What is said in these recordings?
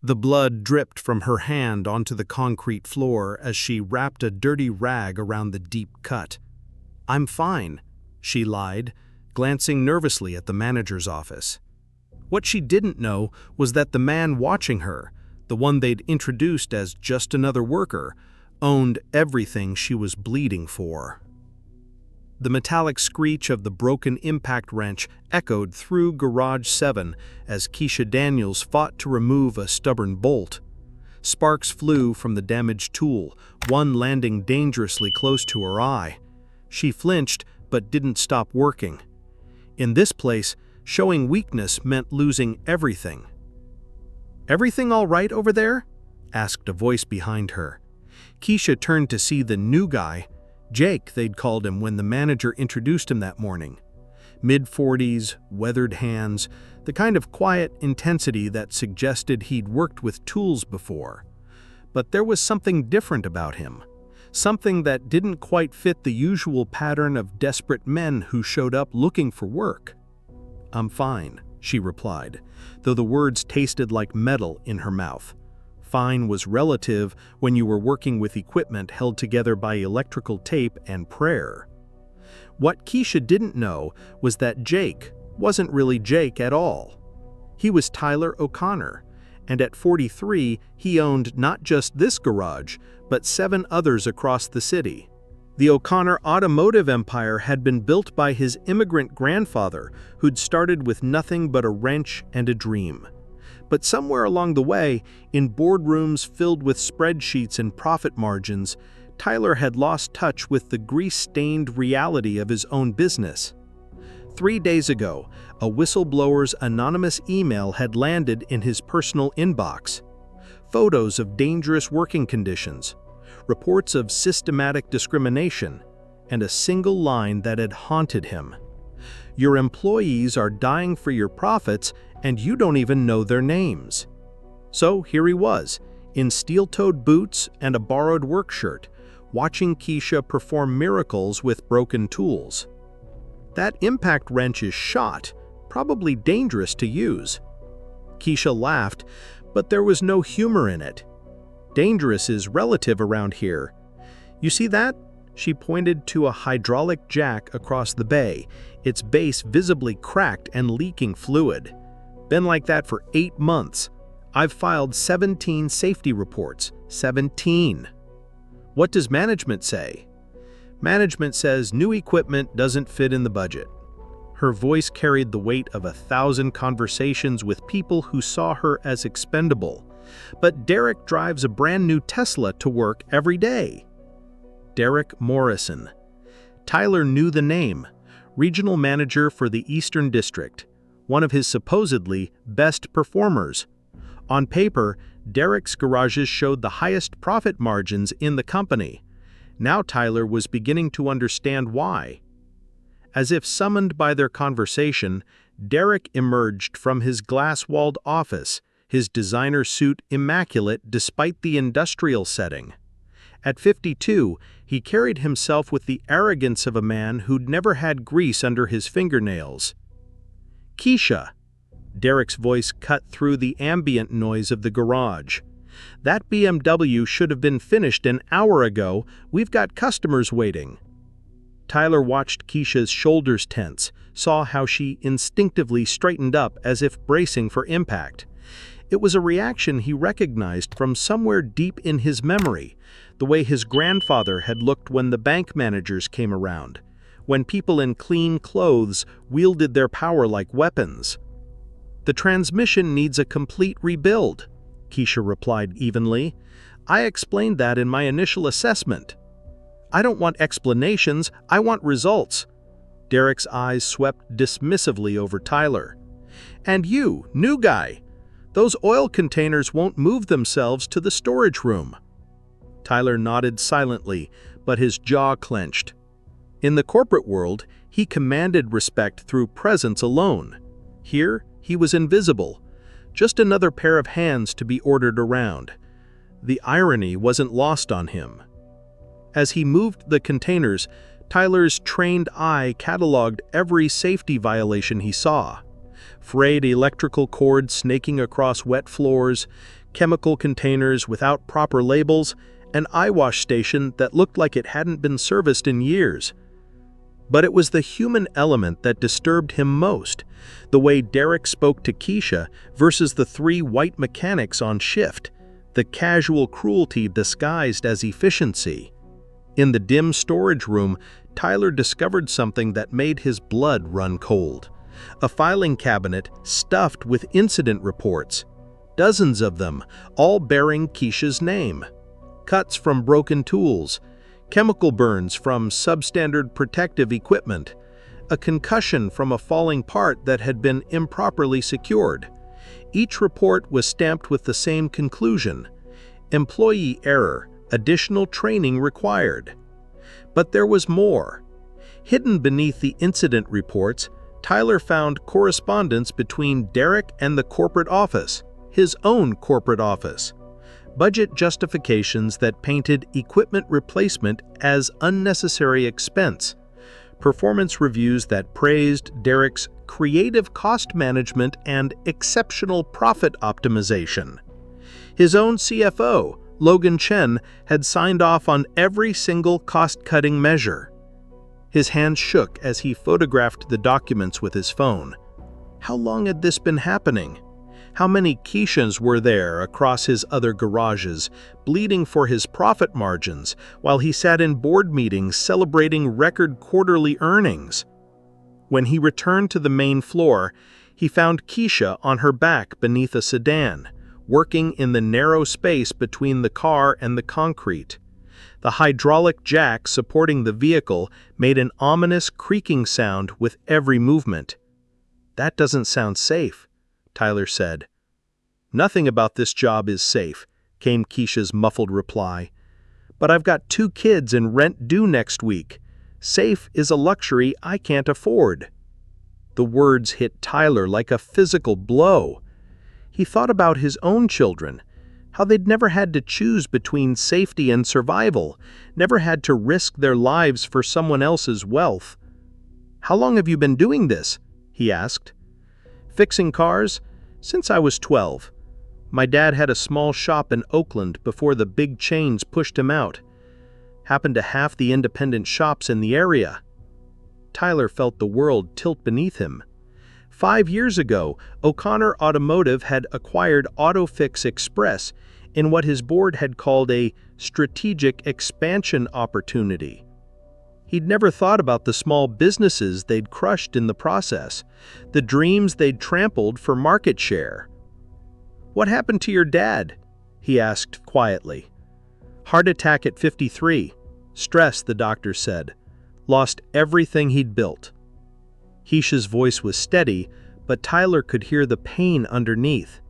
The blood dripped from her hand onto the concrete floor as she wrapped a dirty rag around the deep cut. "I'm fine," she lied, glancing nervously at the manager's office. What she didn't know was that the man watching her, the one they'd introduced as just another worker, owned everything she was bleeding for. The metallic screech of the broken impact wrench echoed through Garage 7 as Keisha Daniels fought to remove a stubborn bolt. Sparks flew from the damaged tool, one landing dangerously close to her eye. She flinched but didn't stop working. In this place, showing weakness meant losing everything. "Everything all right over there?" asked a voice behind her. Keisha turned to see the new guy, Jake, they'd called him when the manager introduced him that morning. Mid-40s, weathered hands, the kind of quiet intensity that suggested he'd worked with tools before. But there was something different about him, something that didn't quite fit the usual pattern of desperate men who showed up looking for work. "I'm fine," she replied, though the words tasted like metal in her mouth. Fine was relative when you were working with equipment held together by electrical tape and prayer. What Keisha didn't know was that Jake wasn't really Jake at all. He was Tyler O'Connor, and at 43, he owned not just this garage, but 7 others across the city. The O'Connor automotive empire had been built by his immigrant grandfather, who'd started with nothing but a wrench and a dream. But somewhere along the way, in boardrooms filled with spreadsheets and profit margins, Tyler had lost touch with the grease-stained reality of his own business. 3 days ago, a whistleblower's anonymous email had landed in his personal inbox. Photos of dangerous working conditions, reports of systematic discrimination, and a single line that had haunted him. "Your employees are dying for your profits, and you don't even know their names." So here he was, in steel-toed boots and a borrowed work shirt, watching Keisha perform miracles with broken tools. "That impact wrench is shot, probably dangerous to use." Keisha laughed, but there was no humor in it. "Dangerous is relative around here. You see that?" She pointed to a hydraulic jack across the bay, its base visibly cracked and leaking fluid. "Been like that for 8 months. I've filed 17 safety reports. 17. "What does management say?" "Management says new equipment doesn't fit in the budget." Her voice carried the weight of 1,000 conversations with people who saw her as expendable. "But Derek drives a brand new Tesla to work every day." Derek Morrison. Tyler knew the name, regional manager for the Eastern District, one of his supposedly best performers. On paper, Derek's garages showed the highest profit margins in the company. Now Tyler was beginning to understand why. As if summoned by their conversation, Derek emerged from his glass-walled office, his designer suit immaculate despite the industrial setting. At 52, he carried himself with the arrogance of a man who'd never had grease under his fingernails. "Keisha," Derek's voice cut through the ambient noise of the garage. "That BMW should have been finished an hour ago. We've got customers waiting." Tyler watched Keisha's shoulders tense, saw how she instinctively straightened up as if bracing for impact. It was a reaction he recognized from somewhere deep in his memory, the way his grandfather had looked when the bank managers came around, when people in clean clothes wielded their power like weapons. "The transmission needs a complete rebuild," Keisha replied evenly. "I explained that in my initial assessment." "I don't want explanations, I want results." Derek's eyes swept dismissively over Tyler. "And you, new guy, those oil containers won't move themselves to the storage room." Tyler nodded silently, but his jaw clenched. In the corporate world, he commanded respect through presence alone. Here, he was invisible, just another pair of hands to be ordered around. The irony wasn't lost on him. As he moved the containers, Tyler's trained eye cataloged every safety violation he saw. Frayed electrical cords snaking across wet floors, chemical containers without proper labels, an eyewash station that looked like it hadn't been serviced in years. But it was the human element that disturbed him most, the way Derek spoke to Keisha versus the three white mechanics on shift, the casual cruelty disguised as efficiency. In the dim storage room, Tyler discovered something that made his blood run cold. A filing cabinet stuffed with incident reports. Dozens of them, all bearing Keisha's name. Cuts from broken tools, chemical burns from substandard protective equipment, a concussion from a falling part that had been improperly secured. Each report was stamped with the same conclusion: employee error, additional training required. But there was more. Hidden beneath the incident reports, Tyler found correspondence between Derek and the corporate office, his own corporate office. Budget justifications that painted equipment replacement as unnecessary expense. Performance reviews that praised Derek's creative cost management and exceptional profit optimization. His own CFO, Logan Chen, had signed off on every single cost-cutting measure. His hands shook as he photographed the documents with his phone. How long had this been happening? How many Keishas were there across his other garages, bleeding for his profit margins, while he sat in board meetings celebrating record quarterly earnings? When he returned to the main floor, he found Keisha on her back beneath a sedan, working in the narrow space between the car and the concrete. The hydraulic jack supporting the vehicle made an ominous creaking sound with every movement. "That doesn't sound safe," Tyler said. "Nothing about this job is safe," came Keisha's muffled reply. "But I've got 2 kids and rent due next week. Safe is a luxury I can't afford." The words hit Tyler like a physical blow. He thought about his own children, how they'd never had to choose between safety and survival, never had to risk their lives for someone else's wealth. "How long have you been doing this?" he asked. "Fixing cars? Since I was 12. My dad had a small shop in Oakland before the big chains pushed him out. Happened to half the independent shops in the area." Tyler felt the world tilt beneath him. 5 years ago, O'Connor Automotive had acquired AutoFix Express in what his board had called a strategic expansion opportunity. He'd never thought about the small businesses they'd crushed in the process, the dreams they'd trampled for market share. "What happened to your dad?" he asked quietly. "Heart attack at 53. Stress," the doctor said. "Lost everything he'd built." Keisha's voice was steady, but Tyler could hear the pain underneath.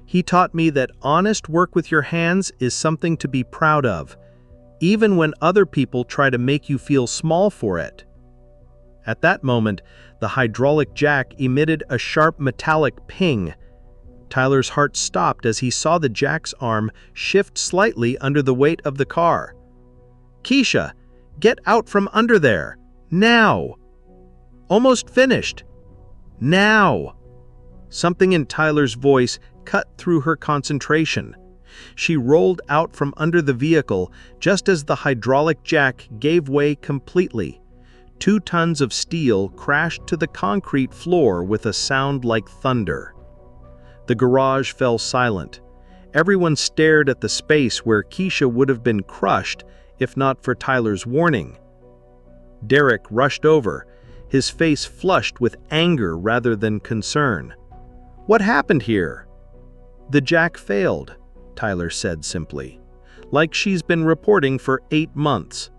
"He taught me that honest work with your hands is something to be proud of, even when other people try to make you feel small for it." At that moment, the hydraulic jack emitted a sharp metallic ping. Tyler's heart stopped as he saw the jack's arm shift slightly under the weight of the car. "Keisha, get out from under there! Now!" "Almost finished. Now!" Something in Tyler's voice cut through her concentration. She rolled out from under the vehicle just as the hydraulic jack gave way completely. 2 tons of steel crashed to the concrete floor with a sound like thunder. The garage fell silent. Everyone stared at the space where Keisha would have been crushed if not for Tyler's warning. Derek rushed over, his face flushed with anger rather than concern. "What happened here?" "The jack failed," Tyler said simply, "like she's been reporting for 8 months.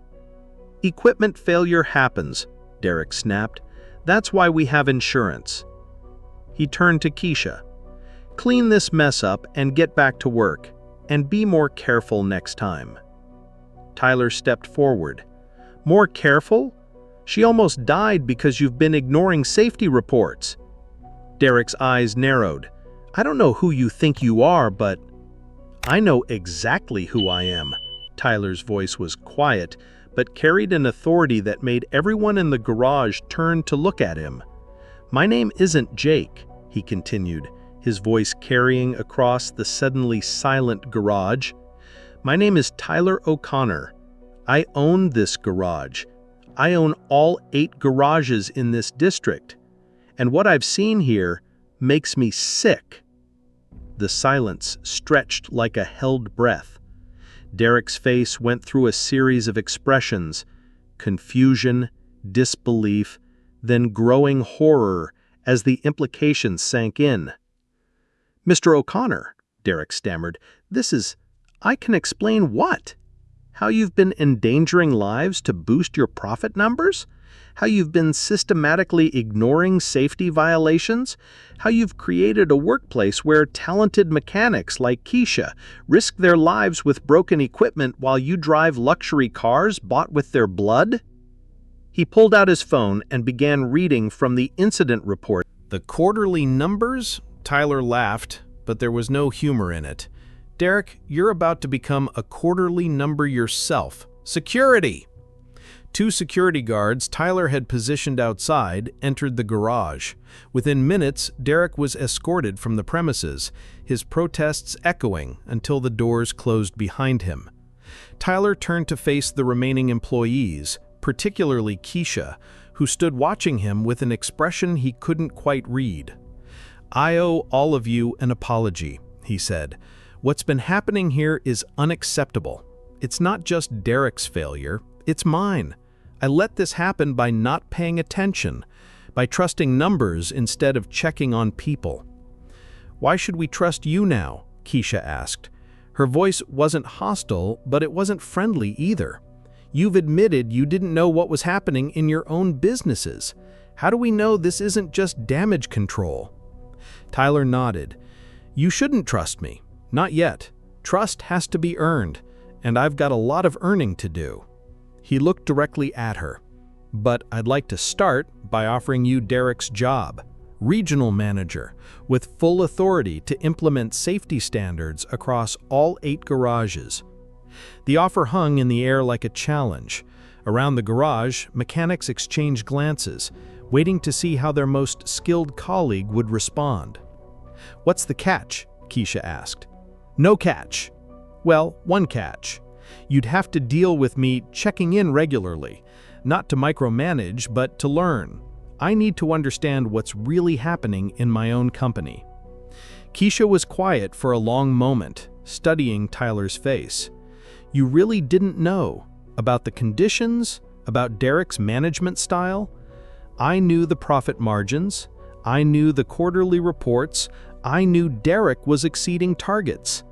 "Equipment failure happens," Derek snapped. "That's why we have insurance." He turned to Keisha. "Clean this mess up and get back to work, and be more careful next time." Tyler stepped forward. "More careful? She almost died because you've been ignoring safety reports." Derek's eyes narrowed. "I don't know who you think you are, but—" "I know exactly who I am." Tyler's voice was quiet, but carried an authority that made everyone in the garage turn to look at him. "My name isn't Jake," he continued. his voice carrying across the suddenly silent garage. "My name is Tyler O'Connor. I own this garage. I own all 8 garages in this district. And what I've seen here makes me sick." The silence stretched like a held breath. Derek's face went through a series of expressions: confusion, disbelief, then growing horror as the implications sank in. "Mr. O'Connor," Derek stammered, I can explain what? How you've been endangering lives to boost your profit numbers? How you've been systematically ignoring safety violations? How you've created a workplace where talented mechanics like Keisha risk their lives with broken equipment while you drive luxury cars bought with their blood? He pulled out his phone and began reading from the incident report. "The quarterly numbers?" Tyler laughed, but there was no humor in it. "Derek, you're about to become a quarterly number yourself. Security!" 2 security guards Tyler had positioned outside entered the garage. Within minutes, Derek was escorted from the premises, his protests echoing until the doors closed behind him. Tyler turned to face the remaining employees, particularly Keisha, who stood watching him with an expression he couldn't quite read. "I owe all of you an apology," he said. "What's been happening here is unacceptable. It's not just Derek's failure, it's mine. I let this happen by not paying attention, by trusting numbers instead of checking on people." "Why should we trust you now?" Keisha asked. Her voice wasn't hostile, but it wasn't friendly either. "You've admitted you didn't know what was happening in your own businesses. How do we know this isn't just damage control?" Tyler nodded. "You shouldn't trust me. Not yet. Trust has to be earned, and I've got a lot of earning to do." He looked directly at her. "But I'd like to start by offering you Derek's job, regional manager, with full authority to implement safety standards across all 8 garages." The offer hung in the air like a challenge. Around the garage, mechanics exchanged glances, waiting to see how their most skilled colleague would respond. "What's the catch?" Keisha asked. "No catch." "Well, one catch. You'd have to deal with me checking in regularly, not to micromanage, but to learn. I need to understand what's really happening in my own company." Keisha was quiet for a long moment, studying Tyler's face. "You really didn't know about the conditions, about Derek's management style? I knew the profit margins. I knew the quarterly reports. I knew Derek was exceeding targets.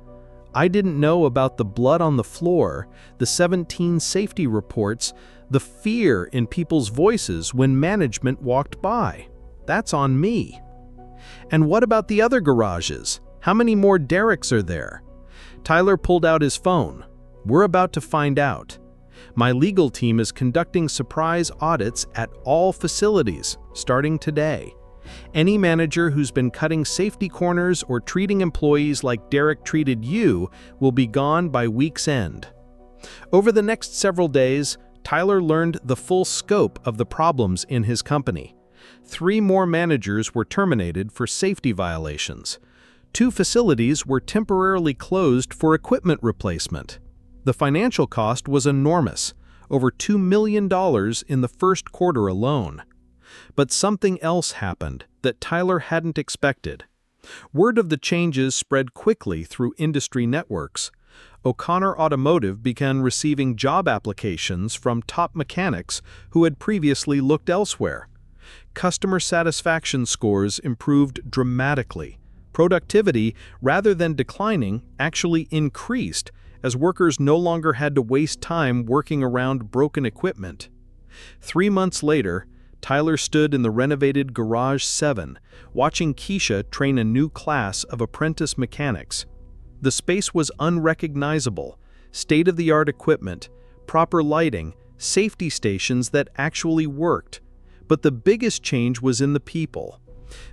I didn't know about the blood on the floor, the 17 safety reports, the fear in people's voices when management walked by. That's on me." "And what about the other garages? How many more Dereks are there?" Tyler pulled out his phone. "We're about to find out. My legal team is conducting surprise audits at all facilities, starting today. Any manager who's been cutting safety corners or treating employees like Derek treated you will be gone by week's end." Over the next several days, Tyler learned the full scope of the problems in his company. 3 more managers were terminated for safety violations. 2 facilities were temporarily closed for equipment replacement. The financial cost was enormous, over $2 million in the first quarter alone. But something else happened that Tyler hadn't expected. Word of the changes spread quickly through industry networks. O'Connor Automotive began receiving job applications from top mechanics who had previously looked elsewhere. Customer satisfaction scores improved dramatically. Productivity, rather than declining, actually increased as workers no longer had to waste time working around broken equipment. 3 months later, Tyler stood in the renovated Garage 7, watching Keisha train a new class of apprentice mechanics. The space was unrecognizable: state-of-the-art equipment, proper lighting, safety stations that actually worked. But the biggest change was in the people.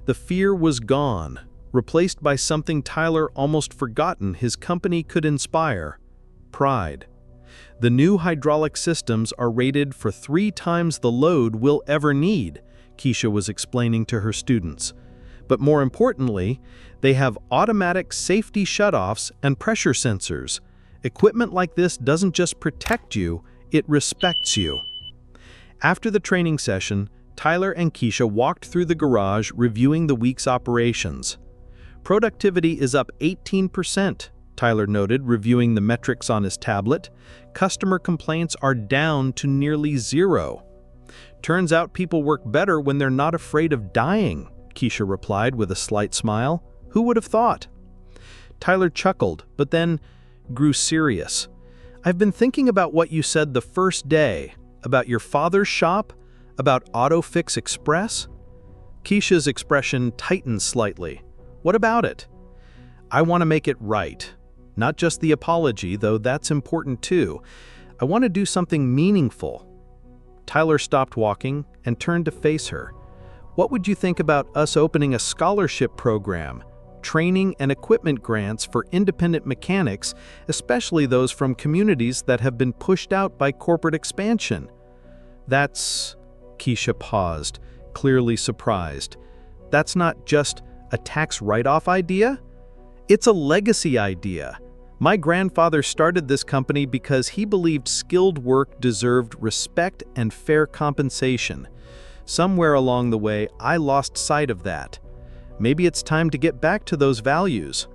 The fear was gone, replaced by something Tyler almost forgotten his company could inspire: pride. "The new hydraulic systems are rated for 3 times the load we'll ever need," Keisha was explaining to her students. "But more importantly, They have automatic safety shutoffs and pressure sensors. Equipment like this doesn't just protect you, it respects you. After the training session, Tyler and Keisha walked through the garage reviewing the week's operations. Productivity is up 18%, Tyler noted, reviewing the metrics on his tablet. Customer complaints are down to nearly zero. Turns out people work better when they're not afraid of dying, Keisha replied with a slight smile. Who would have thought? Tyler chuckled, but then grew serious. I've been thinking about what you said the first day, about your father's shop, about AutoFix Express. Keisha's expression tightened slightly. What about it? I want to make it right. Not just the apology, though that's important too. I want to do something meaningful. Tyler stopped walking and turned to face her. What would you think about us opening a scholarship program, training and equipment grants for independent mechanics, especially those from communities that have been pushed out by corporate expansion? That's... Keisha paused, clearly surprised. That's not just a tax write-off idea? It's a legacy idea. My grandfather started this company because he believed skilled work deserved respect and fair compensation. Somewhere along the way, I lost sight of that. Maybe it's time to get back to those values.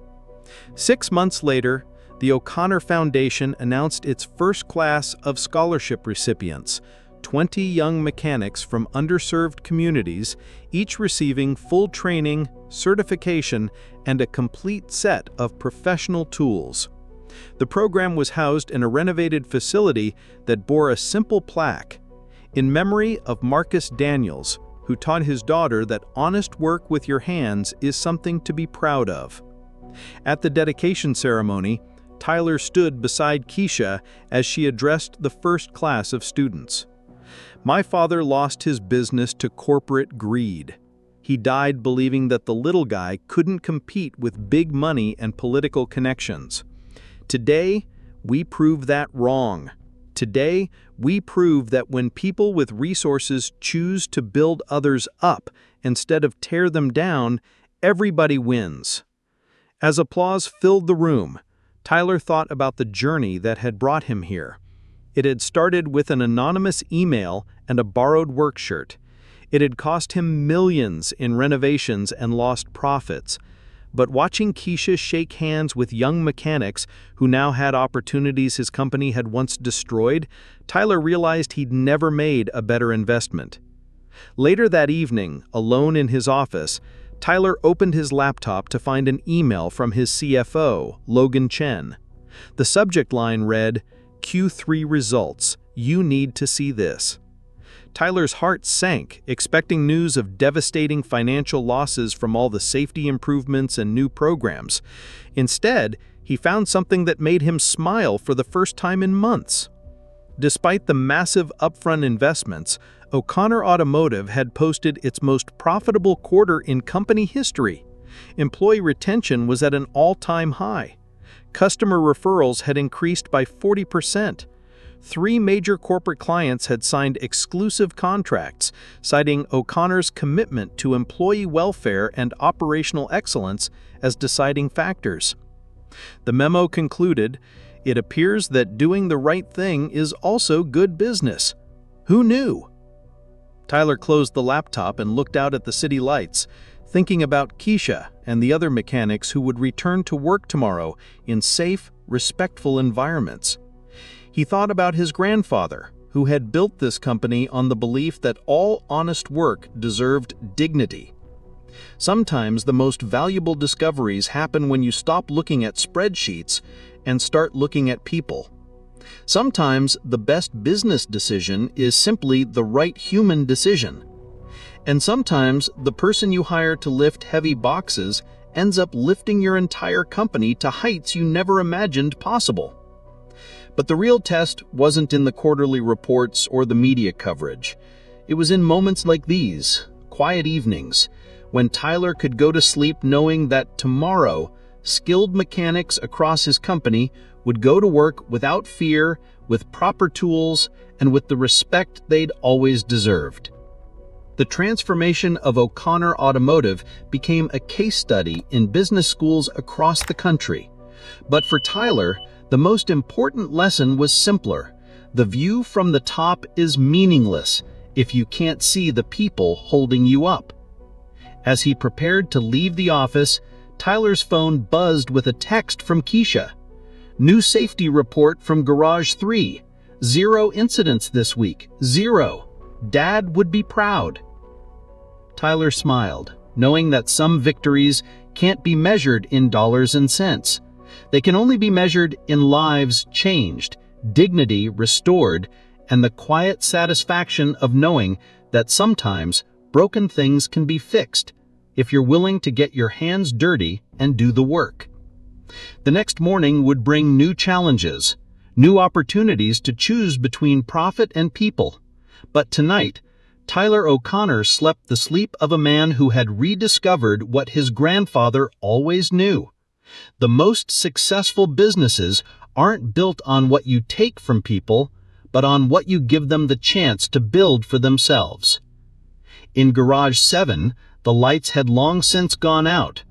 6 months later, the O'Connor Foundation announced its first class of scholarship recipients, 20 young mechanics from underserved communities, each receiving full training, certification, and a complete set of professional tools. The program was housed in a renovated facility that bore a simple plaque, in memory of Marcus Daniels, who taught his daughter that honest work with your hands is something to be proud of. At the dedication ceremony, Tyler stood beside Keisha as she addressed the first class of students. My father lost his business to corporate greed. He died believing that the little guy couldn't compete with big money and political connections. Today, we prove that wrong. Today, we prove that when people with resources choose to build others up instead of tear them down, everybody wins. As applause filled the room, Tyler thought about the journey that had brought him here. It had started with an anonymous email and a borrowed work shirt. It had cost him millions in renovations and lost profits. But watching Keisha shake hands with young mechanics who now had opportunities his company had once destroyed, Tyler realized he'd never made a better investment. Later that evening, alone in his office, Tyler opened his laptop to find an email from his CFO, Logan Chen. The subject line read, "Q3 results. You need to see this." Tyler's heart sank, expecting news of devastating financial losses from all the safety improvements and new programs. Instead, he found something that made him smile for the first time in months. Despite the massive upfront investments, O'Connor Automotive had posted its most profitable quarter in company history. Employee retention was at an all-time high. Customer referrals had increased by 40%. 3 major corporate clients had signed exclusive contracts, citing O'Connor's commitment to employee welfare and operational excellence as deciding factors. The memo concluded, "It appears that doing the right thing is also good business. Who knew?" Tyler closed the laptop and looked out at the city lights, thinking about Keisha and the other mechanics who would return to work tomorrow in safe, respectful environments. He thought about his grandfather, who had built this company on the belief that all honest work deserved dignity. Sometimes the most valuable discoveries happen when you stop looking at spreadsheets and start looking at people. Sometimes the best business decision is simply the right human decision. And sometimes the person you hire to lift heavy boxes ends up lifting your entire company to heights you never imagined possible. But the real test wasn't in the quarterly reports or the media coverage. It was in moments like these, quiet evenings, when Tyler could go to sleep knowing that tomorrow, skilled mechanics across his company would go to work without fear, with proper tools, and with the respect they'd always deserved. The transformation of O'Connor Automotive became a case study in business schools across the country. But for Tyler, the most important lesson was simpler. The view from the top is meaningless if you can't see the people holding you up. As he prepared to leave the office, Tyler's phone buzzed with a text from Keisha. New safety report from Garage 3. 0 incidents this week. 0. Dad would be proud. Tyler smiled, knowing that some victories can't be measured in dollars and cents. They can only be measured in lives changed, dignity restored, and the quiet satisfaction of knowing that sometimes broken things can be fixed if you're willing to get your hands dirty and do the work. The next morning would bring new challenges, new opportunities to choose between profit and people. But tonight, Tyler O'Connor slept the sleep of a man who had rediscovered what his grandfather always knew. The most successful businesses aren't built on what you take from people, but on what you give them the chance to build for themselves. In Garage 7, the lights had long since gone out,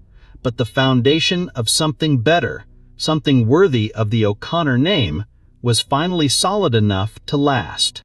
but the foundation of something better, something worthy of the O'Connor name, was finally solid enough to last.